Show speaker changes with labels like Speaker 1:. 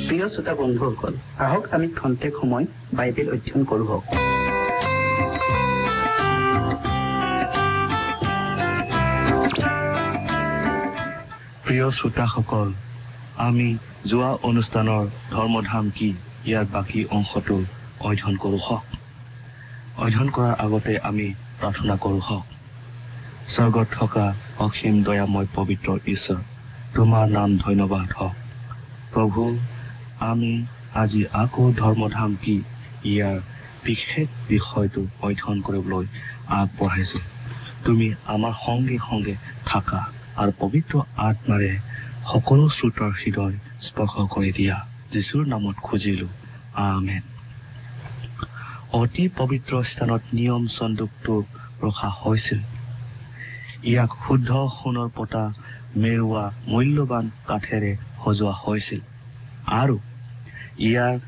Speaker 1: প্ৰিয় শ্ৰোতা বন্ধুসকল, আহক আমি খন্তেক সময় বাইবেল অধ্যয়ন কৰোঁ।
Speaker 2: প্ৰিয় শ্ৰোতাসকল, আমি যোৱা অনুষ্ঠানৰ ধৰ্মধাম কি ইয়াৰ বাকী অংশটো অধ্যয়ন কৰোঁ হওক। অধ্যয়ন কৰাৰ আগতে আমি প্ৰাৰ্থনা কৰোঁ হওক। স্বৰ্গত থকা অসীম দয়াময় পবিত্ৰ ঈশ্বৰ, তোমাৰ নাম ধন্যবাদ হওক। প্ৰভু, আমি আজি আকৌ ধৰ্মধাম কি ইয়াৰ বিশেষ বিষয়টো অধ্যয়ন কৰিবলৈ আগবঢ়াইছো। তুমি আমাৰ সংগে সংগে থাকা আৰু পবিত্ৰ আত্মাৰে সকলো শ্ৰোতাৰ হৃদয় স্পৰ্শ কৰি দিয়া। যীশুৰ নামত খুজিলো, আমেন। অতি পবিত্ৰ স্থানত নিয়ম চন্দুকটো ৰখা হৈছিল। ইয়াক শুদ্ধ সোণৰ পতা মেৰুৱা মূল্যৱান কাঠেৰে সজোৱা হৈছিল আৰু ইয়াৰ